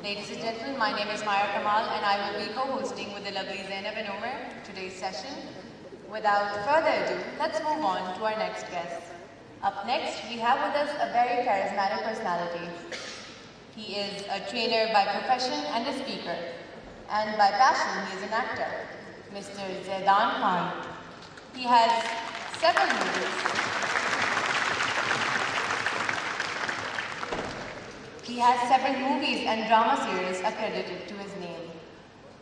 Ladies and gentlemen, my name is Maya Kamal and I will be co-hosting with the lovely Zainab and Omer today's session. Without further ado, let's move on to our next guest. Up next, we have with us a very charismatic personality. He is a trainer by profession and a speaker. And by passion, he is an actor, Mr. Zaidan Khan. He has several movies. He has several movies and drama series accredited to his name.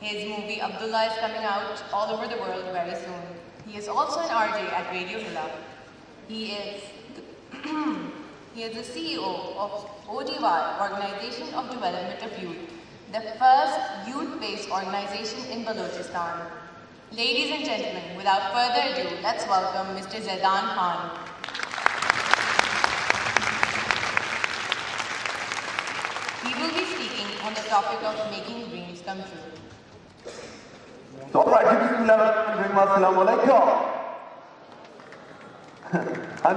His movie Abdullah is coming out all over the world very soon. He is also an RJ at Radio Hilla. He is the CEO of ODY, Organization of Development of Youth, the first youth-based organization in Balochistan. Ladies and gentlemen, without further ado, let's welcome Mr. Zaidan Khan. He will be speaking on the topic of making dreams come true. So, all right, Assalamu alaikum. I'm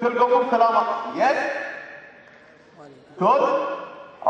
Surgum salam. Yes. Good.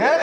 Yes.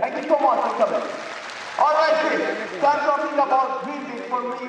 Thank you so much for coming. All right, start talking about dreaming for me.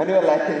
Anyway, like it.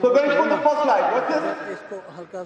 So going for the first slide. What's this?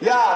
Yeah,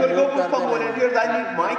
So go put some volunteers. I need mic.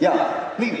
Yeah, please.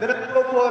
Then I'll go for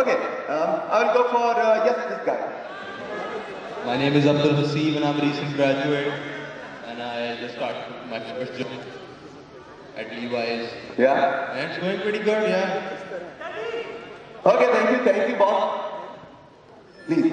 Okay, I will go for yes, this guy. My name is Abdul Haseem and I'm a recent graduate and I just started my first job at Levi's. Yeah. And it's going pretty good, yeah. Okay, thank you, boss. Please.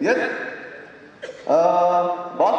Yes. Boss,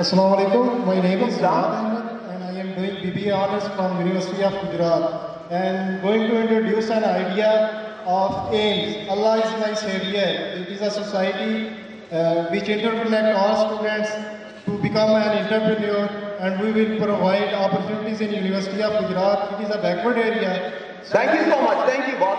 Assalamu alaikum. My name is Rahad Ahmed and I am doing BBA Honors from University of Gujarat and going to introduce an idea of AIMS. Allah is my savior. It is a society which interconnect all students to become an entrepreneur and we will provide opportunities in University of Gujarat. It is a backward area. Thank you so much. Thank you, boss.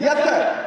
Yes, sir.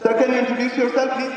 Sir, can you introduce yourself, please?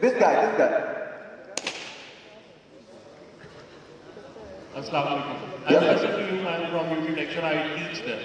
This guy. Assalamu alaikum. Yes, I'm listening to you. I'm from UT Lecture. I teach there.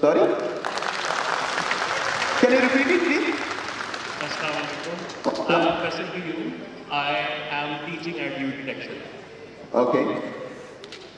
Sorry? Can you repeat it, please? Assalamu alaikum. I'm listening to you. I am teaching at UT Lecture. Okay.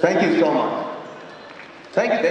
Thank you so much. Thank you,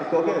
It's okay.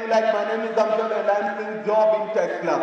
You like my name is Amjad and I'm doing job in Tech Club.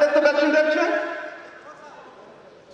that's the best introduction?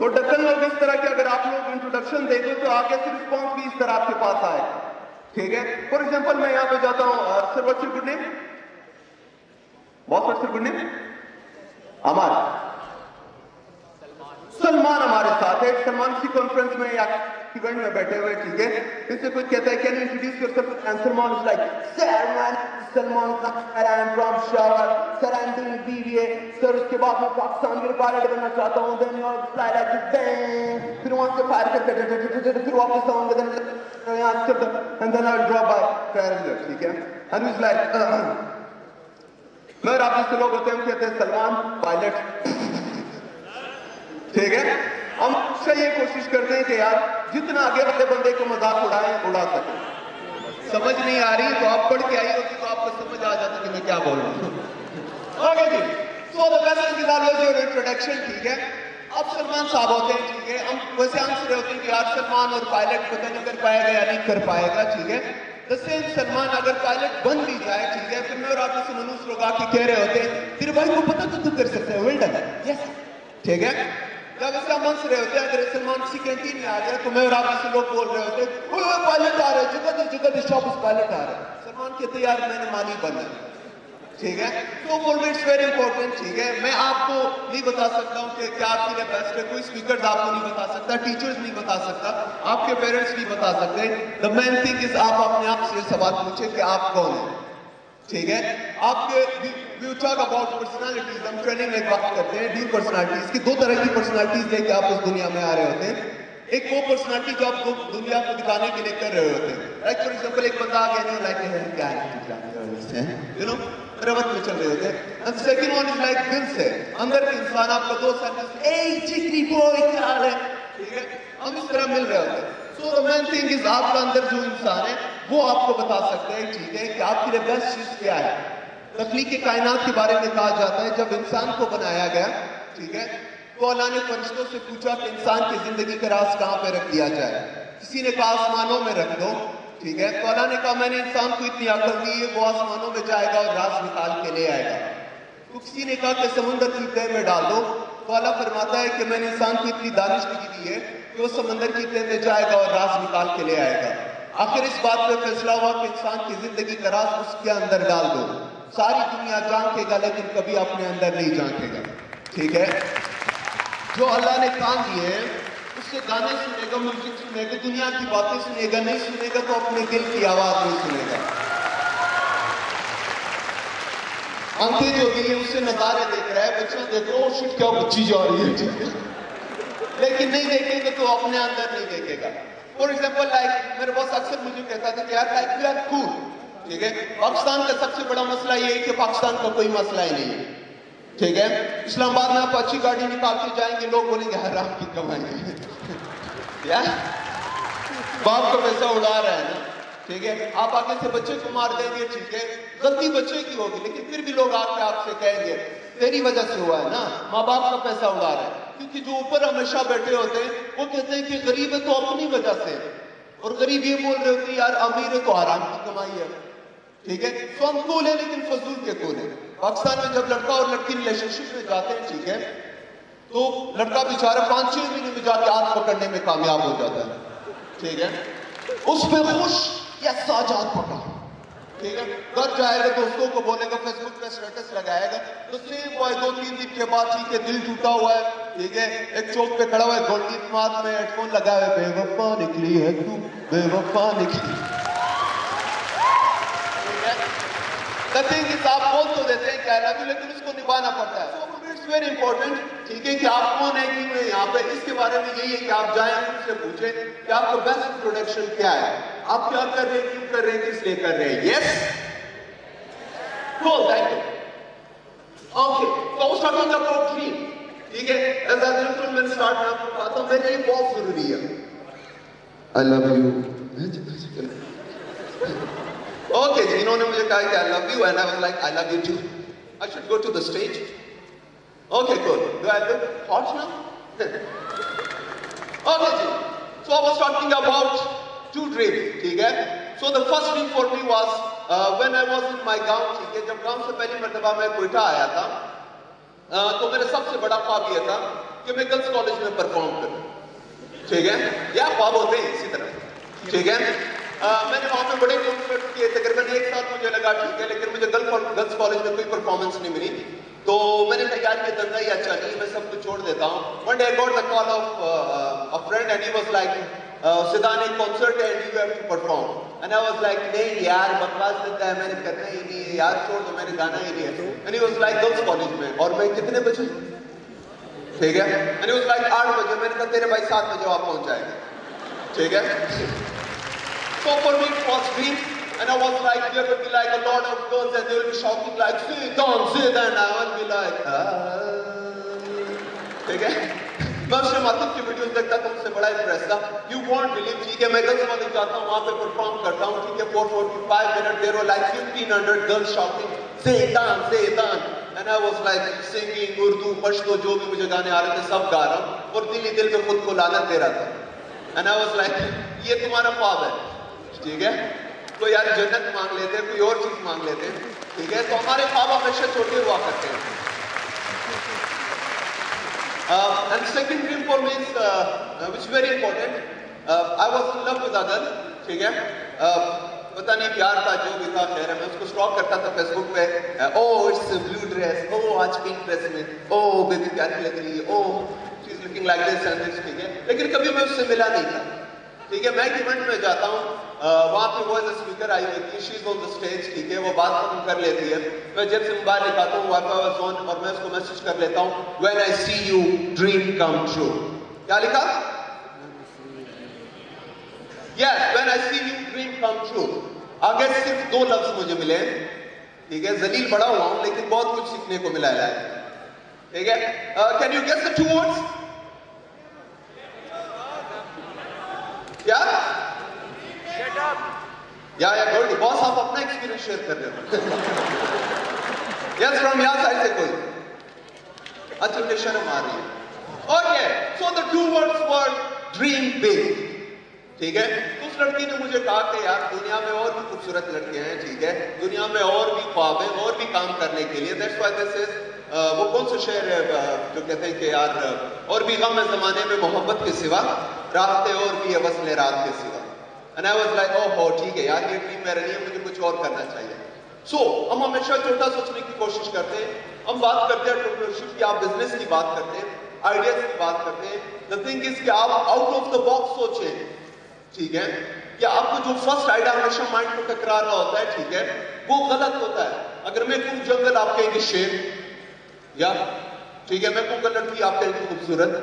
تو ڈکن لوگ اس طرح کے اگر آپ لوگ introduction دے دو تو آگے سے رسپانس بھی اس طرح آپ کے پاس آئے. ٹھیک ہے. فار ایگزامپل میں یہاں پہ جاتا ہوں. Sir what's your good name? What's your good name? ہمارا سلمان ہمارے ساتھ ہے. سلمان کی کانفرنس میں یا ایونٹ میں بیٹھے ہوئے. ٹھیک ہے. اس سے کوئی کہتا ہے can you introduce yourself? And Salman is like sir مین سلمان آئی ایم فرام شاور sir I am doing BBA sir. اس کے بعد میں پاکستان کے پائلٹ بننا چاہتا ہوں. Then you fly like this. پھر وہاں سے فائر کر کے پھر واپس آؤں گا. دین یہاں سے and then I drop by پیرنجر. ٹھیک ہے. اینڈ از لائک مگر آپ جیسے لوگ ہوتے ہیں ہم کہتے ہیں سلمان پائلٹ. ٹھیک ہے. ہم سے یہ کوشش کرتے ہیں کہ یار جتنا آگے والے بندے کو مذاق اڑائیں اڑا سکیں. سمجھ نہیں آ رہی تو آپ پڑھ کے آئی ہوتی تو آپ کو سمجھ آ جاتا کہ میں کیا بول رہا ہوں. Okay ji. So the best کی نالج اور انٹروڈکشن. ٹھیک ہے. اب سلمان صاحب ہوتے ہیں. ٹھیک ہے. ہم ویسے ہم سے ہوتے ہیں کہ یار سلمان اور پائلٹ پتہ نہیں کر پائے گا یا نہیں کر پائے گا. ٹھیک ہے. دا سیم سلمان اگر پائلٹ بن بھی جائے. ٹھیک ہے. پھر میں اور آپ جیسے منوس لوگ آ کے کہہ رہے ہوتے ہیں تیرے بھائی کو پتہ تو کر سکتے ہیں. Well done. یس. ٹھیک ہے. جب اس کا منص رہے ہوتے ہیں اگر سلمان کسی کینٹین میں آ جائے تو میں اور آپ جیسے لوگ بول رہے ہوتے ہیں وہ پائلٹ آ رہے ہیں جگہ دی شاپ اس پائلٹ آ رہے ہیں. سلمان کہتے ہیں یار میں نے مانی بننا. ٹھیک ہے. تو for me it's very important. ٹھیک ہے. میں آپ کو نہیں بتا سکتا ہوں کہ کیا آپ کے لیے بیسٹ ہے. کوئی اسپیکرز آپ کو نہیں بتا سکتا. ٹیچرز نہیں بتا سکتا. آپ کے پیرنٹس نہیں بتا سکتے. دا مین تھنگ از آپ اپنے آپ سے سوال پوچھیں کہ آپ کون ہیں. ٹھیک ہے. آپ کے وی ٹاک اباؤٹ پرسنالٹیز. ہم ٹریننگ میں ایک بات کرتے ہیں ڈیپ پرسنالٹیز کی. دو طرح کی پرسنالٹیز لے کے آپ اس دنیا میں آ رہے ہوتے ہیں. ایک وہ پرسنالٹی جو آپ دنیا کو دکھانے کے لیے کر رہے ہوتے ہیں. لائک فار ایگزامپل ایک بندہ آ گیا نہیں لائک کیا ہے یو نو روت میں چل رہے ہوتے ہیں. And second one is like دل سے اندر کے انسان آپ کا دوست ہے اے چکری بوائے کیا حال ہے. ٹھیک ہے. ہم اس طرح مل رہے ہوتے ہیں. سو دا مین تھنگ از آپ کا اندر جو انسان ہے وہ آپ کو بتا سکتے ہیں. ٹھیک ہے. کہ آپ کے لیے بیسٹ چیز کیا ہے. تخلیق کائنات کے بارے میں کہا جاتا ہے جب انسان کو بنایا گیا. ٹھیک ہے. تو اللہ نے فرشتوں سے پوچھا کہ انسان کی زندگی کا راز کہاں پہ رکھ دیا جائے. کسی نے کہا آسمانوں میں رکھ دو. ٹھیک ہے. تو اللہ نے کہا میں نے انسان کو اتنی عقل دی ہے وہ آسمانوں میں جائے گا اور راز نکال کے لے آئے گا. تو کسی نے کہا کہ سمندر کی تہ میں ڈال دو. تو اللہ فرماتا ہے کہ میں نے انسان کو اتنی دانش دی ہے کہ وہ سمندر کی تہ میں جائے گا اور راز نکال کے لے آئے گا. آخر اس بات پہ فیصلہ ہوا کہ انسان کی زندگی کا راز اس کے اندر ڈال دو. ساری دنیا جانکے گا لیکن کبھی اپنے اندر نہیں جانکے گا. ٹھیک ہے. جو اللہ نے کان دیے ہیں اس سے گانے سنے گا میوزک سنے گا دنیا کی باتیں سنے گا. نہیں سنے گا تو اپنے دل کی آواز نہیں سنے گا. آنکھیں جو دی ہیں اس سے نظارے دیکھ رہا ہے. بچہ دیکھ رہا ہے شٹ کیا بچی جا رہی ہے. لیکن نہیں دیکھیں گے تو اپنے اندر نہیں دیکھے گا. فور ایگزامپل لائک میرے باس اکثر مجھے کہتا تھا کہ یار لائک وی آر کول. ٹھیک ہے. پاکستان کا سب سے بڑا مسئلہ یہ ہے کہ پاکستان کا کوئی مسئلہ ہی نہیں ہے. ٹھیک ہے. اسلام آباد میں آپ اچھی گاڑی نکال کے جائیں گے لوگ بولیں گے حرام کی کمائی ہے. باپ کا پیسہ اڑا رہا ہے نا. ٹھیک ہے. آپ آگے سے بچے کو مار دیں گے. ٹھیک ہے. غلطی بچے کی ہوگی لیکن پھر بھی لوگ آ کے آپ سے کہیں گے تیری وجہ سے ہوا ہے نا. ماں باپ کا پیسہ اڑا رہا ہے. کیونکہ جو اوپر ہمیشہ بیٹھے ہوتے ہیں وہ کہتے ہیں کہ غریب ہے تو اپنی وجہ سے. اور غریب یہ بول رہے ہوتے ہیں یار امیر ہے تو حرام کی کمائی ہے. ٹھیک ہے. تو ہم کول ہیں لیکن فضول کے کول ہیں. پاکستان میں جب لڑکا اور لڑکی ریلیشن شپ میں جاتے ہیں. ٹھیک ہے. تو لڑکا بیچارہ 5-6 مہینے میں جا کے ہاتھ پکڑنے میں کامیاب ہو جاتا ہے. ٹھیک ہے. اس پہ خوش یا ساجات پکڑا. ٹھیک ہے. گھر جائے گا دوستوں کو بولے گا فیس بک پہ اسٹیٹس لگائے گا. تو سیم بوائے 2-3 دن کے بعد ٹھیک ہے دل ٹوٹا ہوا ہے. ٹھیک ہے. ایک چوک پہ کھڑا ہوا ہے گولڈی ہاتھ میں ہیڈ فون لگائے ہوئے بے وفا نکلی ہے تو بے وفا نکلی. آپ بول تو دیتے ہیں کہ آئی لو یو لیکن اس کو نبھانا پڑتا ہے. It's very important. ٹھیک ہے. کہ آپ کون ہیں کیوں ہیں یہاں پہ. اس کے بارے میں یہی ہے کہ آپ جائیں ان سے پوچھیں کہ آپ کا بیسٹ انٹروڈکشن کیا ہے. آپ کیا کر رہے ہیں کیوں کر رہے ہیں کس لیے کر رہے ہیں. یس cool thank you. Okay so I was talking about dream. ٹھیک ہے. ایز آ بالکل میں نے اسٹارٹ میں آپ کو بتاتا ہوں میرے لیے بہت ضروری ہے آئی لو یو. اوکے جی. انہوں نے مجھے کہا کہ I love you and I was like I love you too. I should go to the stage. Okay cool. Do I look hot now? Okay جی. So I was talking about two dreams. ٹھیک ہے. So the first dream for me was when I was in my گاؤں. ٹھیک ہے. جب گاؤں سے پہلی مرتبہ میں کوئٹہ آیا تھا تو میرا سب سے بڑا خواب یہ تھا کہ میں گرلس کالج میں پرفارم کروں, ٹھیک ہے, یا خواب ہوتے ہیں اسی طرح, ٹھیک ہے. میں نے وہاں پہ بڑے کنسرٹ کیے, تقریباً 1 سال مجھے لگا ٹھیک ہے, لیکن مجھے گرلس کالج میں کوئی پرفارمنس نہیں ملی, تو میں نے کہا یار یہ دھندا ہی اچھا نہیں, میں سب کچھ چھوڑ دیتا ہوں. One day I got the call of a friend and he was like, Siddhan ایک concert ہے and you have to perform. And I was like, نہیں یار بکواس دھندا ہے, میں نے کرنا ہی نہیں ہے یار, چھوڑ دو, میں نے گانا ہی نہیں ہے. And he was like girls college میں, اور میں کتنے بجے, ٹھیک ہے, and he was like 8 بجے. میں نے کہا تیرے بھائی 7 بجے آپ پہنچ جائیں گے, ٹھیک ہے. So for me it was dream, and I was like, there will be like a lot of girls and they will be shouting like, Siddhan, Siddhan, and I will be like, ٹھیک ہے. میں اشرف عاطف کی videos دیکھتا تھا, مجھ سے بڑا impress تھا. You won't believe, ٹھیک ہے, میں گرلس کالج جاتا ہوں, وہاں پہ پرفارم کرتا ہوں, ٹھیک ہے, 4:45 minutes, there were like 1,500 girls shouting, Siddhan, Siddhan. And I was like singing Urdu, Pashto, جو بھی مجھے گانے آ رہے تھے سب گا رہا ہوں, اور دل ہی دل میں خود کو لعنت دے رہا تھا. And I was like, یہ تمہارا خواب ہے, ٹھیک ہے, تو یار جنت مانگ لیتے ہیں, کوئی اور چیز مانگ لیتے ہیں, ٹھیک ہے. تو ہمارے خواب ہمیشہ چھوٹے ہوا کرتے ہیں. And second dream for me is, which is very important, I was in love with a girl, ٹھیک ہے, پتہ نہیں پیار تھا جو بھی تھا, خیر ہے, میں اس کو سٹاک کرتا تھا فیس بک پہ, اٹس بلو ڈریس, آج پنک ڈریس میں, بیبی پیاری لگ رہی ہے, she is looking like this and this, ٹھیک ہے. لیکن کبھی میں اس سے ملا نہیں تھا, ٹھیک ہے. میں ایک ایونٹ میں جاتا ہوں, وہاں پہ وہ ایز اے اسپیکر آئی ہوئی تھی, شی از آن دا اسٹیج, ٹھیک ہے, وہ بات ختم کر لیتی ہے, میں جب سے موبائل نکالتا ہوں وائی فائی واز آن, اور میں اس کو میسج کر لیتا ہوں, when I see you dream come true. کیا لکھا؟ Yes, when I see you dream come true. آگے صرف 2 لفظ مجھے ملے, ٹھیک ہے, ذلیل بڑا ہوا ہوں لیکن بہت کچھ سیکھنے کو ملا ہے, ٹھیک ہے. Can you guess the 2 words? کیا؟ یا گولڈی باس, آپ اپنا ایکسپیرینس شیئر کر رہے ہو. یس, فرام یہاں سائڈ سے کوئی, اچھا مجھے شرم آ رہی ہے. Okay, so the 2 words were dream big, ٹھیک ہے. اس لڑکی نے مجھے کہا کہ یار دنیا میں اور بھی خوبصورت لڑکیاں ہیں, ٹھیک ہے, دنیا میں اور بھی خواب ہیں, اور بھی کام کرنے کے لیے. That's why this is, وہ کون سا شعر ہے جو کہتے ہیں کہ یار اور بھی غم ہے زمانے میں محبت کے سوا, راستے اور بھی ہے وصل رات کے سوا. And I was like, ٹھیک ہے یار, یہ ڈریم میرا نہیں ہے, مجھے کچھ اور کرنا چاہیے. سو ہم ہمیشہ چھوٹا سوچنے کی کوشش کرتے ہیں. ہم بات کرتے ہیں انٹرپرینیورشپ کی, آپ بزنس کی بات کرتے ہیں, آئیڈیاز کی بات کرتے ہیں. The thing is کہ آپ آؤٹ آف دا باکس سوچیں, ٹھیک ہے, کہ آپ کو جو فرسٹ آئیڈیا ہمیشہ مائنڈ کو ٹکرا رہا ہوتا ہے, ٹھیک ہے, وہ غلط ہوتا ہے. اگر میں کہوں جنگل, آپ کہیں گے شیر, یا ٹھیک ہے, میں کہوں گا لڑکی, آپ کہیں گے خوبصورت,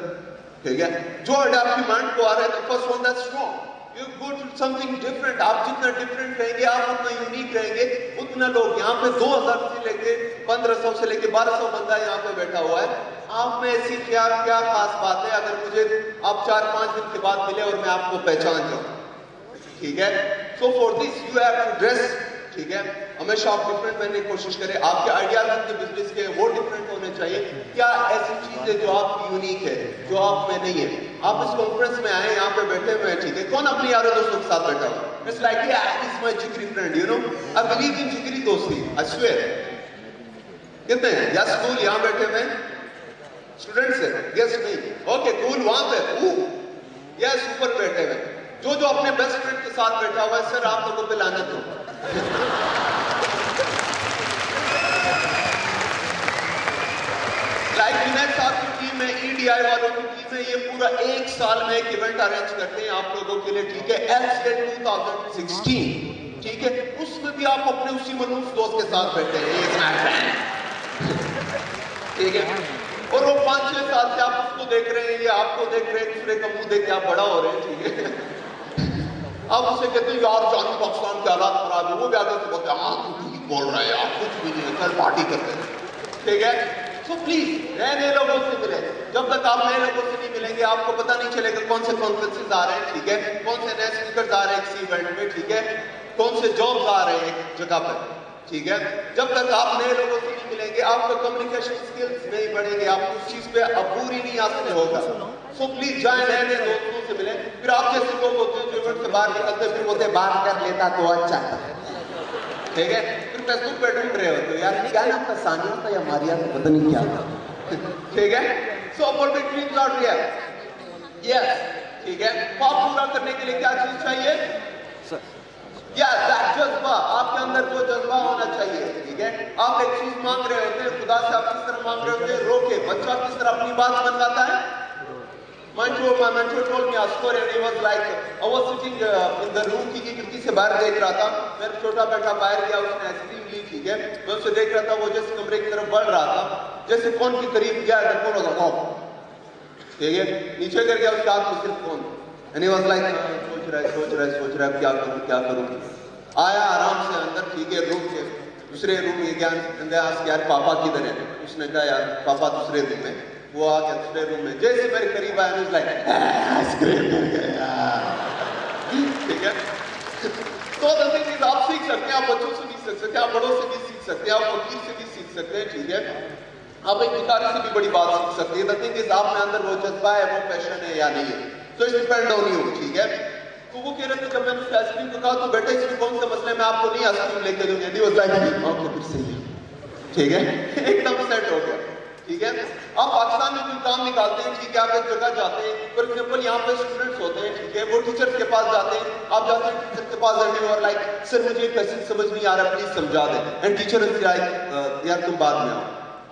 ٹھیک ہے. جو آئیڈیا آپ کی مائنڈ کو آ رہا ہے, the first one that's wrong. You go to something different. آپ جتنا ڈفرینٹ رہیں گے, آپ اتنا یونیک رہیں گے, اتنا لوگ یہاں پہ 2000 سے لے کے 1500 سے لے کے 1200 بندہ یہاں پہ بیٹھا ہوا ہے. آپ میں ایسی کیا خاص بات ہے اگر مجھے آپ 4-5 دن کے بعد ملے اور میں آپ کو پہچان جاؤں, ٹھیک ہے. So for this you have to dress, ٹھیک ہے, ہمیشہ آپ ڈفرینٹ بننے کی کوشش کریں. آپ کے آئیڈیاز اپنے بزنس کے وہ ڈفرینٹ ہونے چاہیے. کیا ایسی چیز ہے جو آپ کی یونیک ہے, جو آپ میں نہیں ہے. آپ اس کانفرنس میں آئے, یہاں پہ بیٹھے ہوئے ہیں, ٹھیک ہے, کون اپنے یاروں دوستوں کے ساتھ بیٹھا ہوا؟ It's like, yeah, this is my jigri friend, you know. I believe in jigri dosti, I swear. کتنے ہیں یا اسکول یہاں بیٹھے ہوئے ہیں, اسٹوڈنٹس ہیں, یس نہیں, اوکے کول, وہاں پہ یس اوپر بیٹھے ہوئے. جو اپنے بیسٹ فرینڈ کے ساتھ بیٹھا ہوا ہے, سر آپ لوگوں پہ لعنت ہو. لائک جنید صاحب کی ٹیم ہے, EDI والوں کی ٹیم ہے, یہ پورا 1 سال میں ایک ایونٹ ارینج کرتے ہیں آپ لوگوں کے لیے, ٹھیک ہے, LSTED 2016, ٹھیک ہے. اس میں بھی آپ اپنے اسی منوس دوست کے ساتھ بیٹھے ہیں, ٹھیک ہے, اور وہ 5-6 سال سے آپ اس کو دیکھ رہے ہیں, یہ آپ کو دیکھ رہے ہیں, دوسرے کا منہ دیکھ کے آپ بڑا ہو رہے ہیں, ٹھیک ہے. آپ اس سے کہتے ہیں یار جانی پاکستان کے حالات خراب ہے, وہ بھی آگے سے بولتے ہیں ہاں تو ٹھیک بول رہا ہے, آپ کچھ بھی نہیں ہے, کل پارٹی کرتے ہیں, ٹھیک ہے. سو پلیز نئے لوگوں سے ملیں. جب تک آپ نئے لوگوں سے نہیں ملیں گے, آپ کو پتہ نہیں چلے گا کون سے کانفرنسز آ رہے ہیں, ٹھیک ہے, کون سے نئے اسپیکرز آ رہے ہیں کسی ایونٹ میں, ٹھیک ہے, کون سے جابز آ رہے ہیں ایک جگہ پر, ٹھیک ہے. جب تک آپ نئے لوگوں سے نہیں ملیں گے, آپ کا کمیونیکیشن اسکلز نہیں بڑھیں گے, آپ کو اس چیز پہ عبور ہی نہیں حاصل ہوگا. سو پلیز جائیں, نئے دوستوں سے ملیں. پھر آپ جیسے لوگ ہوتے ہیں جو ایونٹ سے باہر نکلتے ہیں, پھر بولتے ہیں بات کر لیتا تو اچھا تھا, ٹھیک ہے. پھر فیس بک پہ ڈھونڈ رہے ہوتے ہیں یار کیا نام تھا, ثانیہ تھا یا ماریا تھا, پتہ نہیں کیا تھا, ٹھیک ہے. So for big dreams are real. Yes, ٹھیک ہے. خواب پورا کرنے کے لیے کیا چیز چاہیے؟ that جذبہ, آپ کے اندر وہ جذبہ ہونا چاہیے. ٹھیک ہے, آپ ایک چیز مانگ رہے ہوتے ہیں, خدا سے آپ کس طرح مانگ رہے ہوتے ہیں, رو کے. بچہ کس طرح اپنی بات منواتا ہے؟ My mentor told me a story and he was like, I was sitting in the room کی کھڑکی سے باہر دیکھ رہا تھا. میرا چھوٹا بیٹا باہر گیا, اس نے آئس کریم لی. ٹھیک ہے, میں اسے دیکھ رہا تھا, وہ جیسے کمرے کی طرف بڑھ رہا تھا, جیسے کون کے قریب گیا ہے, کون ہوگا, ٹھیک ہے, نیچے گر گیا, اس کے ہاتھ میں صرف کون. And he was like, سوچ رہا ہے کیا کروں. آیا آرام سے اندر, ٹھیک ہے, روم کے دوسرے روم میں گیا, یار پاپا کدھر ہے. اس نے کہا یار پاپا دوسرے روم میں. وہ آ گیا دوسرے روم میں, جیسے میرے قریب آیا, آئس کریم مل گیا. ٹھیک ہے, تو آپ سیکھ سکتے ہیں, آپ بچوں سے بھی سیکھ سکتے ہیں, آپ بڑوں سے بھی سیکھ سکتے ہیں, آپ فقیر سے بھی سیکھ سکتے ہیں. ٹھیک ہے, آپ ایک بھکاری سے بھی بڑی بات سیکھ سکتے ہیں. The thing is, آپ میں اندر وہ جذبہ ہے, وہ پیشن ہے یا نہیں ہے. So it depends on you. ٹھیک ہے, تو وہ کہہ رہے تھے, جب میں نے آئس کریم کو کہا تو بیٹا اس میں کون سے مسئلے میں آپ کو نہیں آئس کریم لے کے دوں گا. He was like, okay, پھر صحیح ہے. ٹھیک ہے, ایک دم سیٹ ہو گیا. ٹھیک ہے, آپ پاکستان میں کوئی کام نکالتے ہیں, ٹھیک ہے, آپ ایک جگہ جاتے ہیں, فار ایگزامپل یہاں پہ اسٹوڈنٹس ہوتے ہیں, ٹھیک ہے, وہ ٹیچر کے پاس جاتے ہیں, آپ جاتے ہیں ٹیچر کے پاس, اینڈ یو آر لائک, سر مجھے یہ کوسچن سمجھ نہیں آ رہا, پلیز سمجھا دیں. اینڈ ٹیچر از لائک, یار تم بعد میں آؤ.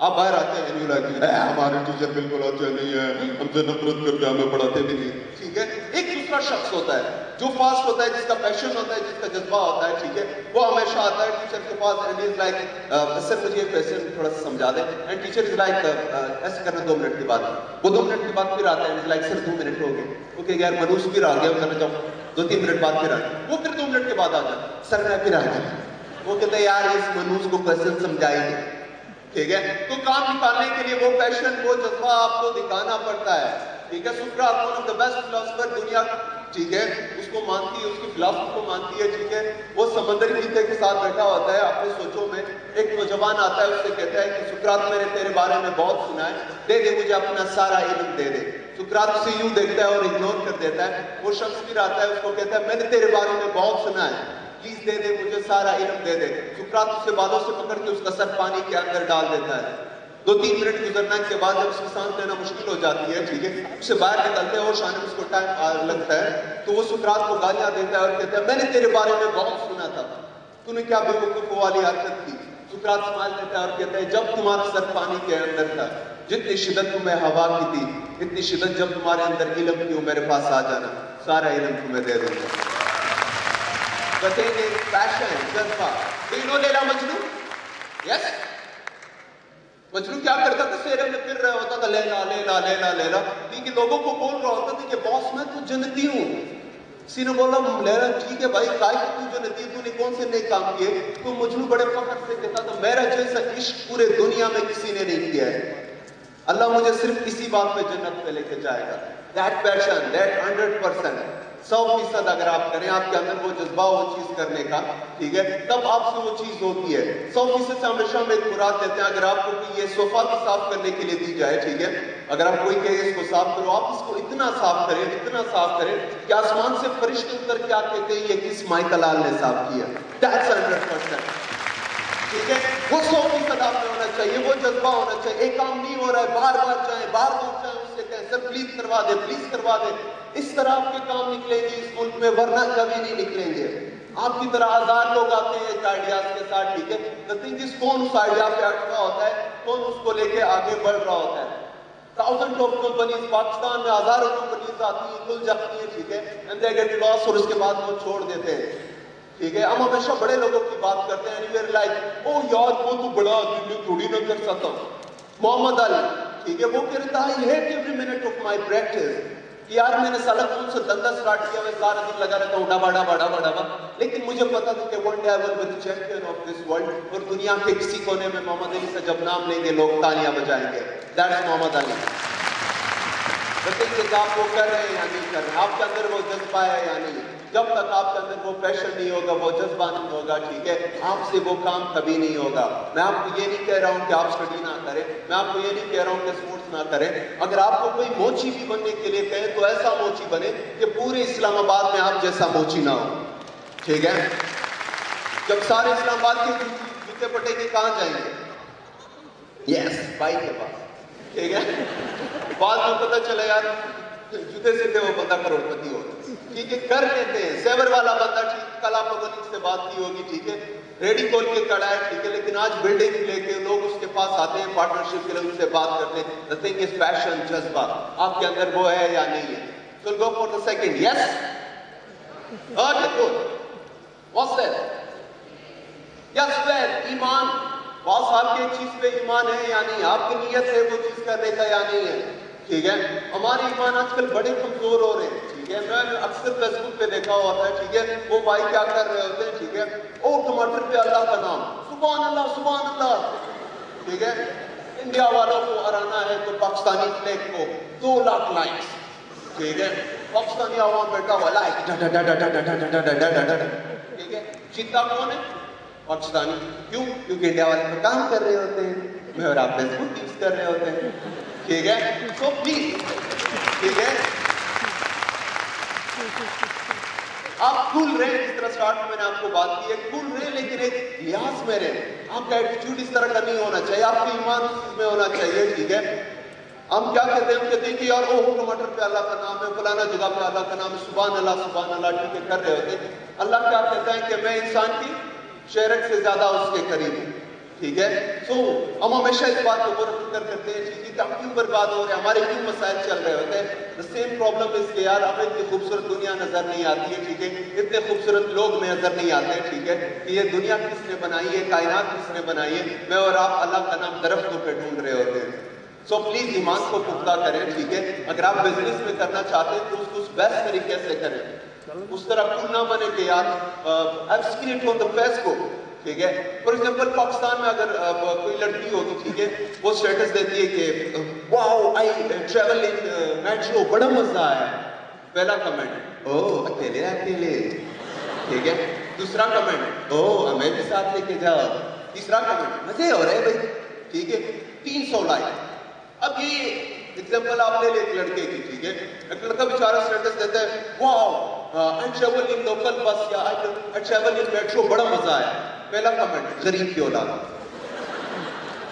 آپ باہر آتے ہیں, یو لائک, ہمارے ٹیچر بالکل اچھے نہیں ہیں, ہم سے نفرت کرتے ہیں, ہمیں پڑھاتے بھی نہیں. ٹھیک ہے, ایک دوسرا شخص ہوتا ہے جو فاسٹ ہوتا ہے, جس کا پیشن ہوتا ہے, جس کا جذبہ ہوتا ہے. ٹھیک ہے, وہ ہمیشہ آتا ہے ٹیچر کے پاس, اینڈ از لائک, سر مجھے یہ کوسچن تھوڑا سا سمجھا دیں. اینڈ ٹیچر از لائک, ایسے کرنا 2 منٹ کے بعد. وہ 2 منٹ کے بعد پھر آتا ہے, اینڈ لائک, سر 2 منٹ ہو گئے. اوکے یار, منوج پھر آ گیا, وہ کہنا چاہوں 2-3 منٹ بعد پھر آ گیا. وہ پھر 2 منٹ کے بعد آ جائے, سر میں پھر آ گیا. وہ کہتے ہیں یار اس منوج کو کوسچن سمجھائیں گے. ٹھیک ہے, تو کام نکالنے کے لیے وہ پیشن, وہ جذبہ آپ کو دکھانا پڑتا ہے. ٹھیک ہے, سقراط one of the best philosopher دنیا, ٹھیک ہے, اس کو مانتی ہے, اس کی فلاسفی کو مانتی ہے. ٹھیک ہے, وہ سمندری چیتے کے ساتھ بیٹھا ہوتا ہے اپنی سوچوں میں. ایک نوجوان آتا ہے, اس سے کہتا ہے کہ سقراط میں نے تیرے بارے میں بہت سنا ہے, دے مجھے اپنا سارا علم دے دے. سقراط اسے یوں دیکھتا ہے اور اگنور کر دیتا ہے. وہ شخص پھر آتا ہے, اس کو کہتا ہے میں نے تیرے بارے میں بہت سنا ہے, پلیز دے مجھے سارا علم دے دے. سقراط اسے بالوں سے پکڑ کے اس کا سر پانی کے اندر ڈال دیتا ہے. 2-3 منٹ گزرنے کے بعد جب اس کی سانس لینا مشکل ہو جاتی ہے, ٹھیک ہے, اسے باہر نکلتے ہیں اور شانے میں اس کو ٹائم لگتا ہے, تو وہ سقراط کو گالیاں دیتا ہے اور کہتا ہے میں نے تیرے بارے میں بہت سنا تھا, تو نے کیا بے وقوف والی حرکت کی. سقراط سمجھ لیتا ہے اور کہتا ہے جب تمہارا سر پانی کے اندر تھا, جتنی شدت تمہیں ہوا کی تھی, اتنی شدت جب تمہارے اندر علم کی, میرے پاس آ جانا, سارا علم تمہیں دے دوں گا. پیشن, جذبہ. Do you know لیلا مجنو؟ یس, مجنو کیا کرتا تھا, سیرے میں پھر رہا ہوتا تھا, لیلا لیلا لیلا لیلا. ٹھیک ہے, لوگوں کو بول رہا ہوتا تھا کہ باس میں تو جنتی ہوں. کسی نے بولا لیلا ٹھیک ہے بھائی, کاش تو جنتی, تو نے کون سے نیک کام کیے. تو مجنو بڑے فخر سے کہتا تھا میرا جیسا عشق پورے دنیا میں کسی نے نہیں کیا ہے, اللہ مجھے صرف اسی بات پہ جنت پہ لے کے جائے گا. That passion, that 100%, 100% اگر آپ کریں, آپ کے اندر وہ جذبہ, وہ چیز کرنے کا, ٹھیک ہے, تب آپ سے وہ چیز ہوتی ہے. 100% سے ہمیشہ ہم ایک مراد دیتے ہیں. اگر آپ کو یہ صوفہ بھی صاف کرنے کے لیے دی جائے, ٹھیک ہے, اگر آپ کوئی کہے اس کو صاف کرو, آپ اس کو اتنا صاف کریں, اتنا صاف کریں کہ آسمان سے فرشتے اتر کے آ کے کہیں یہ کس مائیکل آل نے صاف کیا. That's 100%. ٹھیک ہے, وہ 100% آپ میں ہونا چاہیے, وہ جذبہ ہونا چاہیے. ایک کام نہیں ہو رہا ہے, بار بار جائیں, بار بار جائیں, اس سے کہیں سر پلیز کروا دے, پلیز کروا دے. اس طرح آپ کے کام نکلیں گے اس ملک میں, ورنہ کبھی نہیں نکلیں گے. آپ کی طرح ہزار لوگ آتے ہیں ایک آئیڈیاز کے ساتھ, ٹھیک ہے, the thing is کون اس آئیڈیا پہ اٹکا ہوتا ہے, کون اس کو لے کے آگے بڑھ رہا ہوتا ہے. Thousands of companies, پاکستان میں ہزاروں کمپنیز آتی ہیں, کھل جاتی ہیں, ٹھیک ہے, and they get lost, اور اس کے بعد وہ چھوڑ دیتے ہیں. ٹھیک ہے, ہم ہمیشہ بڑے لوگوں کی بات کرتے ہیں, and we are like, oh یار وہ تو بڑا آدمی, میں تھوڑی نہ کر سکتا ہوں. محمد علی, ٹھیک ہے, وہ کہتا ہے I hate every minute of my practice. یار میں نے سالہ کون سے دندہ سٹارٹ کیا, میں سارا دن لگا رہتا ہوں ڈبا ڈبا ڈبا ڈبا, لیکن مجھے پتا تھا کہ one day I will be the champion of this world, اور دنیا کے کسی کونے میں محمد علی سے جب نام لیں گے لوگ تالیاں بجائیں گے. That's محمد علی. بتائیے کہ آپ وہ کر رہے ہیں یا نہیں کر رہے ہیں, آپ کے اندر وہ جذبہ ہے یا نہیں. جب تک آپ کے اندر وہ پیشن نہیں ہوگا, وہ جذبہ نہیں ہوگا, ٹھیک ہے, آپ سے وہ کام کبھی نہیں ہوگا. میں آپ کو یہ نہیں کہہ رہا ہوں کہ آپ اسٹڈی نہ کریں, میں آپ کو یہ نہیں کہہ رہا ہوں کہ اسپورٹس نہ کریں. اگر آپ کو کوئی موچی بھی بننے کے لیے کہیں تو ایسا موچی بنے کہ پورے اسلام آباد میں آپ جیسا موچی نہ ہو. ٹھیک ہے, جب سارے اسلام آباد کے جوتے پٹے کے کہاں جائیں گے؟ یس, بھائی کے پاس. ٹھیک ہے. بعد میں پتہ چلا یار جوتے سیدھے وہ بندہ کروڑپتی ہوتا ہے. ٹھیک ہے, کر لیتے ہیں. سیور والا بندہ ٹھیک, کل آپ لوگوں نے اس سے بات کی ہوگی, ٹھیک ہے, ریڈی کھول کے کھڑا ہے, ٹھیک ہے, لیکن آج بلڈنگ لے کے لوگ اس کے پاس آتے ہیں پارٹنرشپ کے لیے, ان سے بات کرتے ہیں. The thing is passion, جذبہ آپ کے اندر وہ ہے یا نہیں ہے. So we'll go for the second. Yes? Okay, good. What's that? Yes, where? ایمان. بعض آپ کی ایک چیز پہ ایمان ہے یا نہیں, آپ کی نیت ہے وہ چیز کرنے کا یا نہیں ہے. ٹھیک ہے, ہمارے ایمان آج کل بڑے کمزور ہو رہے ہیں. ٹھیک ہے, میں نے اکثر فیس بک پہ دیکھا ہوا تھا. ٹھیک ہے, وہ بھائی کیا کر رہے ہوتے ہیں. ٹھیک ہے, او ٹماٹر پہ اللہ کا نام, سبحان اللہ سبحان اللہ. ٹھیک ہے, انڈیا والوں کو ہرانا ہے تو پاکستانی فلیگ کو 2 لاکھ لائکس. ٹھیک ہے, پاکستانی عوام بیٹھا ہوا لائک. ٹھیک ہے, جیتا کون ہے؟ پاکستانی. کیوں؟ کیونکہ انڈیا والے پہ کام کر رہے ہوتے ہیں, میں اور آپ فیس بک یوز کر رہے ہوتے ہیں. ٹھیک ہے, سو پلیز, ٹھیک ہے, آپ کول رہیں. جس طرح سٹارٹ میں نے آپ کو بات کی ہے, کول رہیں لیکن ایک لحاظ میں رہیں. آپ کا ایٹیٹیوڈ اس طرح کا نہیں ہونا چاہیے, آپ کا ایمان اس چیز میں ہونا چاہیے. ٹھیک ہے, ہم کیا کہتے ہیں, ہم کہتے ہیں کہ یار اوہ ٹماٹر پہ اللہ کا نام ہے, فلانا جگہ پہ اللہ کا نام ہے, سبحان اللہ سبحان اللہ. ٹھیک ہے, کر رہے ہوتے ہیں. اللہ کیا کہتا ہے کہ میں انسان کی شہرت سے زیادہ اس کے قریب ہوں. ٹھیک ہے, سو ہم ہمیشہ اس بات کو غور و فکر کرتے ہیں ٹھیک ہے کہ ہم کیوں برباد ہو رہے ہیں, ہمارے کیوں مسائل چل رہے ہوتے ہیں. دا سیم پرابلم اس کے یار ہمیں اتنی خوبصورت دنیا نظر نہیں آتی ہے. ٹھیک ہے, اتنے خوبصورت لوگ نظر نہیں آتے. ٹھیک ہے, کہ یہ دنیا کس نے بنائی ہے, کائنات کس نے بنائی ہے. میں اور آپ اللہ کا نام درختوں پہ ڈھونڈ رہے ہوتے ہیں. سو پلیز ایمان کو پختہ کریں. ٹھیک ہے, اگر آپ بزنس میں کرنا چاہتے ہیں تو اس کو اس بیسٹ طریقے سے کریں. اس طرح کیوں نہ بنے کہ یار I've seen it on the Facebook. ٹھیک ہے, فار ایگزامپل پاکستان میں اگر کوئی لڑکی ہوگی, ٹھیک ہے, وہ اسٹیٹس دیتی ہے کہ واو آئی ٹریول ان میٹرو, بڑا مزہ آیا. پہلا کمنٹ, او اکیلے اکیلے. ٹھیک ہے, دوسرا کمنٹ, او ہمیں بھی ساتھ لے کے جاؤ. تیسرا کمنٹ, مزے ہو رہے بھائی. ٹھیک ہے, 300 لائک. اب یہ ایگزامپل آپ لے لیں ایک لڑکے کی. ٹھیک ہے, ایک لڑکا بیچارہ اسٹیٹس دیتا ہے واو آئی ٹریول ان لوکل بس یا آئی ٹریول ان میٹرو, بڑا مزہ آیا. پہلا کمنٹ, غریب کی اولاد.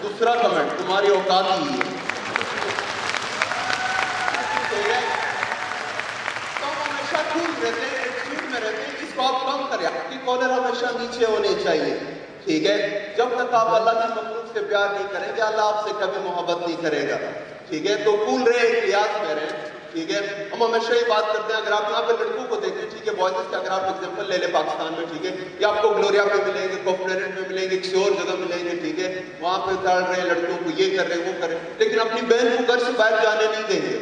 دوسرا کمنٹ, تمہاری اوقات ہی ہے. تو ہم ہمیشہ کول رہتے ہیں, ایٹیٹیوڈ میں رہتے ہیں. اس کو آپ کم کریں, آپ کی کالر ہمیشہ نیچے ہونے چاہیے. ٹھیک ہے, جب تک آپ اللہ کی مخلوق سے پیار نہیں کریں گے, اللہ آپ سے کبھی محبت نہیں کرے گا. ٹھیک ہے, تو کول رہے, احتیاط میں رہیں. ٹھیک ہے, ہم ہمیشہ یہ بات کرتے ہیں, اگر آپ یہاں پہ لڑکوں کو دیکھیں, ٹھیک ہے, بوائز کا اگر آپ ایگزامپل لے لیں پاکستان میں, ٹھیک ہے, یا آپ کو گلوریا پہ ملیں گے, کوپریٹ میں ملیں گے, کسی اور جگہ ملیں گے. ٹھیک ہے, وہاں پہ ڈال رہے ہیں لڑکوں کو, یہ کر رہے ہیں وہ کر رہے ہیں, لیکن اپنی بہن کو گھر سے باہر جانے نہیں دیں گے.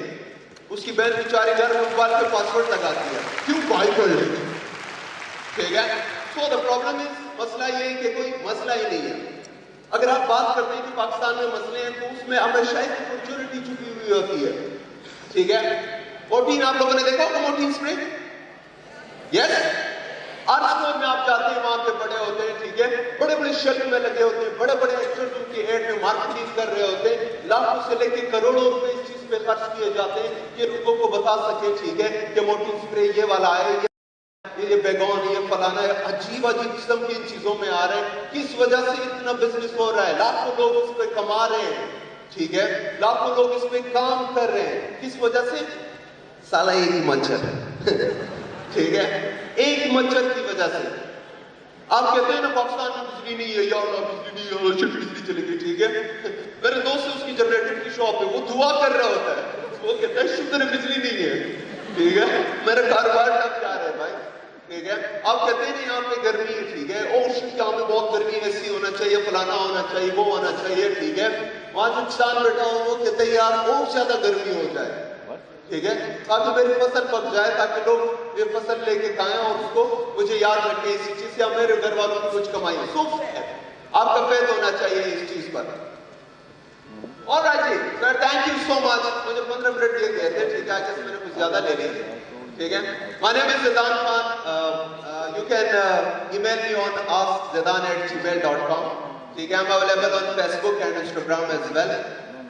اس کی بہن بیچاری گھر میں موبائل پہ پاسورڈ لگاتی ہے, کیوں باہر کر لیں گے. ٹھیک ہے, سو دا پرابلم از, مسئلہ یہ ہے کہ کوئی مسئلہ ہی نہیں ہے. اگر آپ بات کرتے ہیں کہ پاکستان میں مسئلے ہیں, تو اس میں ہمیشہ ایک اپرچونٹی چھپی ہوئی ہوتی ہے. ٹھیک ہے, 14 آپ لوگوں نے دیکھا ہوگا, 14 اسپرے. یس, ہر اسٹور میں آپ جاتے ہیں, وہاں پہ بڑے ہوتے ہیں. ٹھیک ہے, بڑے بڑے شیلف میں لگے ہوتے ہیں, بڑے بڑے ایکٹرز ان کی ایڈ میں مارکیٹنگ کر رہے ہوتے ہیں. لاکھوں سے لے کے کروڑوں روپے اس چیز پہ خرچ کیے جاتے ہیں کہ لوگوں کو بتا سکے, ٹھیک ہے, کہ موٹی اسپرے یہ والا ہے, یہ بیگون, یہ فلانا ہے. عجیب عجیب قسم کی چیزوں میں آ رہے ہیں. کس وجہ سے اتنا بزنس ہو رہا ہے, لاکھوں لوگ اس پہ کما رہے ہیں. ٹھیک ہے, لاکھوں لوگ اس پہ کام کر رہے ہیں. کس وجہ سے؟ سالہ ایک مچھر ہے. ٹھیک ہے, ایک مچھر کی وجہ سے. آپ کہتے ہیں نا پاکستان میں بجلی نہیں ہے, یا اللہ بجلی نہیں ہے, بجلی چلے گئی. ٹھیک ہے, میرے دوست سے اس کی جنریٹر کی شاپ ہے, وہ دعا کر رہا ہوتا ہے, وہ کہتا ہے شکر ہے بجلی نہیں ہے. ٹھیک ہے, میرا کاروبار ٹھپ جا رہا ہے بھائی. ٹھیک ہے, آپ کہتے ہیں یہاں پہ گرمی ہے. ٹھیک ہے, اور یہاں پہ بہت گرمی ہے, ایسی ہونا چاہیے, فلانا ہونا چاہیے, وہ ہونا چاہیے. ٹھیک ہے, وہاں جو کسان بیٹھا ہو وہ کہتے ہیں یار اور زیادہ گرمی ہو جائے. ٹھیک ہے, تاکہ میری فصل پک جائے, تاکہ لوگ یہ فصل لے کے کھائیں اور اس کو مجھے یاد رکھیں, اسی چیز سے میرے گھر والوں کی کچھ کمائی. سو آپ کا فیض ہونا چاہیے اس چیز پر. اور جی سر, تھینک یو سو مچ. مجھے 15 منٹ دیے گئے تھے. ٹھیک ہے, جیسے میں نے کچھ زیادہ لے لیے. ٹھیک ہے, my name is Zidan Khan. You can email me on askzidan@gmail.com. ٹھیک ہے, I'm available on Facebook and Instagram as well.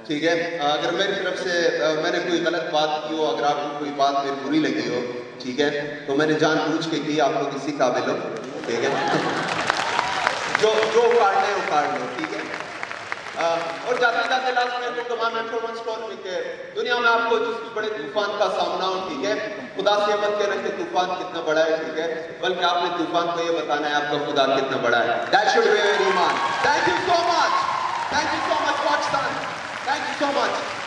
ٹھیک ہے, اگر میری طرف سے میں نے کوئی غلط بات کی ہو, اگر آپ کو کوئی بات میری بری لگی ہو, ٹھیک ہے, تو میں نے جان بوجھ کے کی, آپ لوگ اسی قابل ہو. ٹھیک ہے, جو کاٹنا ہے وہ کاٹ لو. ٹھیک ہے, اور جاتے جاتے لاسٹ میں کو کمانڈمنٹ فار ون اسٹور میں کہ دنیا میں آپ کو جس بھی بڑے طوفان کا سامنا ہو، ٹھیک ہے، خدا سے مت کہنا کہ طوفان کتنا بڑا ہے، ٹھیک ہے، بلکہ آپ نے طوفان کو یہ بتانا ہے آپ کا خدا کتنا بڑا ہے. That should be your ایمان. Thank you so much. Thank you so much, Pakistan. Thank you so much.